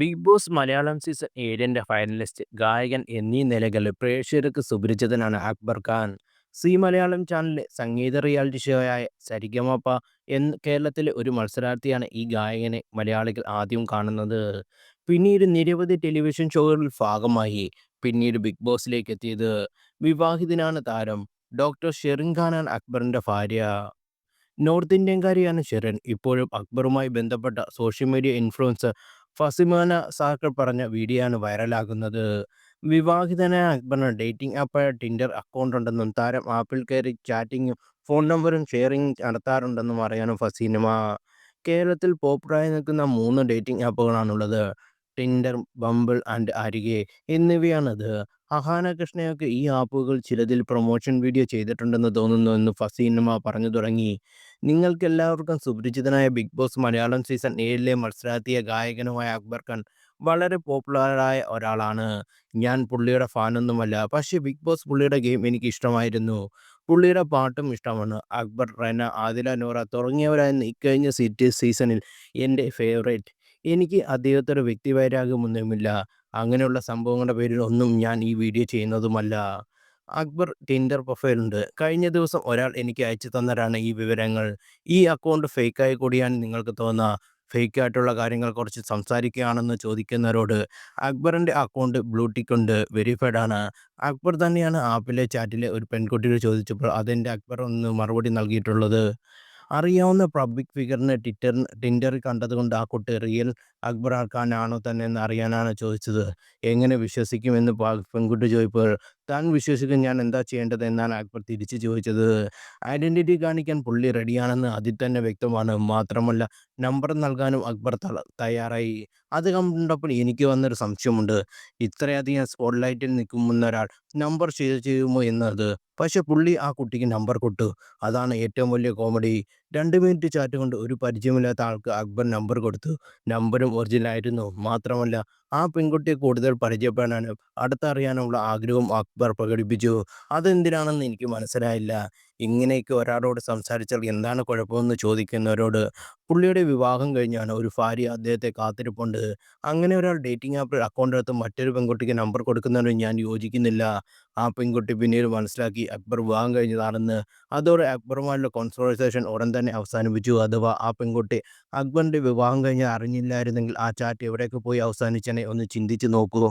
Big Boss Malayalam season 7ന്റെ finalist, ഗായകൻ എന്നീ നിലകളിൽ പ്രേക്ഷകർക്ക് സുപരിചിതനാണ് അക്ബർ ഖാൻ. സി മലയാളം ചാനലിലെ സംഗീത റിയാലിറ്റി ഷോയായ സരിഗമപ എന്ന് കേരളത്തിലെ ഒരു മത്സരാർത്ഥിയാണ് ഈ ഗായകനെ മലയാളികൾ ആദ്യം കാണുന്നത്. പിന്നീട് നിരവധി ടെലിവിഷൻ ഷോകളിൽ ഭാഗമായി. പിന്നീട് ബിഗ് ബോസിലേക്ക് എത്തിയത്. വിവാഹിതനാണ് താരം. ഡോക്ടർ ഷെറിൻ ഖാനാണ് അക്ബറിന്റെ ഭാര്യ. നോർത്ത് ഇന്ത്യൻകാരിയാണ് ഷെറിൻ. ഇപ്പോഴും അക്ബറുമായി ബന്ധപ്പെട്ട സോഷ്യൽ മീഡിയ ഇൻഫ്ലുവൻസർ ഫസിമാന സാക്കർ പറഞ്ഞ വീഡിയോയാണ് വൈറലാകുന്നത്. വിവാഹിതനായ അക്ബറിന് ഡേറ്റിംഗ് ആപ്പായ ടിൻഡർ അക്കൗണ്ട് ഉണ്ടെന്നും താരം ആപ്പിൽ കയറി ചാറ്റിങ്ങും ഫോൺ നമ്പറും ഷെയറിംഗ് നടത്താറുണ്ടെന്നും അറിയാനും ഫസീനമ. കേരളത്തിൽ പോപ്പുലറായി നിൽക്കുന്ന 3 ഡേറ്റിംഗ് ആപ്പുകളാണുള്ളത്. ടിൻഡർ, ബംബിൾ ആൻഡ് അരികെ എന്നിവയാണത്. അഹാന കൃഷ്ണയൊക്കെ ഈ ആപ്പുകൾ ചിലതിൽ പ്രൊമോഷൻ വീഡിയോ ചെയ്തിട്ടുണ്ടെന്ന് തോന്നുന്നു എന്ന് ഫസീനമ പറഞ്ഞു തുടങ്ങി. നിങ്ങൾക്കെല്ലാവർക്കും സുപരിചിതനായ ബിഗ് ബോസ് മലയാളം സീസൺ 7ലെ മത്സരാർത്ഥിയ ഗായകനുമായ അക്ബർ ഖാൻ വളരെ പോപ്പുലറായ ഒരാളാണ്. ഞാൻ പുള്ളിയുടെ ഫാനൊന്നുമല്ല. പക്ഷേ ബിഗ് ബോസ് പുള്ളിയുടെ ഗെയിം എനിക്ക് ഇഷ്ടമായിരുന്നു. പുള്ളിയുടെ പാട്ടും ഇഷ്ടമാണ്. അക്ബർ, റെന, ആദില നൂറ തുടങ്ങിയവരായിരുന്നു ഇക്കഴിഞ്ഞ സീസണിൽ എൻ്റെ ഫേവറേറ്റ്. എനിക്ക് അദ്ദേഹത്തോട് വ്യക്തിവൈരാഗ്യമൊന്നുമില്ല. അങ്ങനെയുള്ള സംഭവങ്ങളുടെ പേരിൽ ഒന്നും ഞാൻ ഈ വീഡിയോ ചെയ്യുന്നതുമല്ല. അക്ബർ ടിൻഡർ പ്രൊഫൈലുണ്ട്. കഴിഞ്ഞ ദിവസം ഒരാൾ എനിക്ക് അയച്ചു തന്നതാണ് ഈ വിവരങ്ങൾ. ഈ അക്കൗണ്ട് ഫേക്കായി കൂടിയാണ് നിങ്ങൾക്ക് തോന്നുക. ഫേക്കായിട്ടുള്ള കാര്യങ്ങൾ കുറച്ച് സംസാരിക്കുകയാണെന്ന് ചോദിക്കുന്നവരോട് അക്ബറിൻ്റെ അക്കൗണ്ട് ബ്ലൂടിക്ക് ഉണ്ട്, വെരിഫൈഡ് ആണ്. അക്ബർ തന്നെയാണ് ആപ്പിലെ ചാറ്റിലെ ഒരു പെൺകുട്ടിയോട് ചോദിച്ചപ്പോൾ അതെൻ്റെ അക്ബർ ഒന്ന് മറുപടി നൽകിയിട്ടുള്ളത്. അറിയാവുന്ന പബ്ലിക് ഫിഗറിനെ ടിൻഡറിൽ കണ്ടതുകൊണ്ട് ആ കുട്ടി റിയൽ അക്ബർ ഖാൻ ആണോ തന്നെ എന്ന് അറിയാനാണ് ചോദിച്ചത്. എങ്ങനെ വിശ്വസിക്കുമെന്ന് പെൺകുട്ടി ചോദിച്ചപ്പോൾ താൻ വിശ്വസിക്കും, ഞാൻ എന്താ ചെയ്യേണ്ടത് എന്നാണ് അക്ബർ തിരിച്ചു ചോദിച്ചത്. ഐഡന്റിറ്റി കാണിക്കാൻ പുള്ളി റെഡിയാണെന്ന് അതിൽ തന്നെ വ്യക്തമാണ്. മാത്രമല്ല നമ്പർ നൽകാനും അക്ബർ തയ്യാറായി. അത് കണ്ടപ്പോൾ എനിക്ക് വന്നൊരു സംശയമുണ്ട്. ഇത്രയധികം സ്പോട്ട്ലൈറ്റിൽ നിൽക്കുന്ന ഒരാൾ നമ്പർ ഷെയർ ചെയ്യുമോ എന്നത്. പക്ഷെ പുള്ളി ആ കുട്ടിക്ക് നമ്പർ കൊടുത്തു. അതാണ് ഏറ്റവും വലിയ കോമഡി. 2 മിനിറ്റ് ചാറ്റ് കൊണ്ട് ഒരു പരിചയമില്ലാത്ത ആൾക്ക് അക്ബർ നമ്പർ കൊടുത്തു. നമ്പരും ഒറിജിനൽ ആയിരുന്നു. മാത്രമല്ല ആ പെൺകുട്ടിയെ കൂടുതൽ പരിചയപ്പെടാനും അടുത്തറിയാനുള്ള ആഗ്രഹവും അക്ബർ പ്രകടിപ്പിച്ചു. അതെന്തിനാണെന്ന് എനിക്ക് മനസ്സിലായില്ല. ഇങ്ങനെയൊക്കെ ഒരാളോട് സംസാരിച്ചാൽ എന്താണ് കുഴപ്പമെന്ന് ചോദിക്കുന്നവരോട് പുള്ളിയുടെ വിവാഹം കഴിഞ്ഞാണ്, ഒരു ഭാര്യ അദ്ദേഹത്തെ കാത്തിരിപ്പുണ്ട്. അങ്ങനെ ഒരാൾ ഡേറ്റിംഗ് ആപ്പിൽ അക്കൗണ്ട് എടുത്ത് മറ്റൊരു പെൺകുട്ടിക്ക് നമ്പർ കൊടുക്കുന്നതിന് ഞാൻ യോജിക്കുന്നില്ല. ആ പെൺകുട്ടി പിന്നീട് മനസ്സിലാക്കി അക്ബർ വിവാഹം കഴിഞ്ഞതാണെന്ന്. അതോടെ അക്ബറുമായുള്ള കോൺവെർസേഷൻ ഉടൻ തന്നെ അവസാനിപ്പിച്ചു. അഥവാ ആ പെൺകുട്ടി അക്ബറിൻ്റെ വിവാഹം കഴിഞ്ഞത് അറിഞ്ഞില്ലായിരുന്നെങ്കിൽ ആ ചാറ്റ് എവിടേക്ക് പോയി അവസാനിച്ചേനെ ഒന്ന് ചിന്തിച്ച് നോക്കൂ.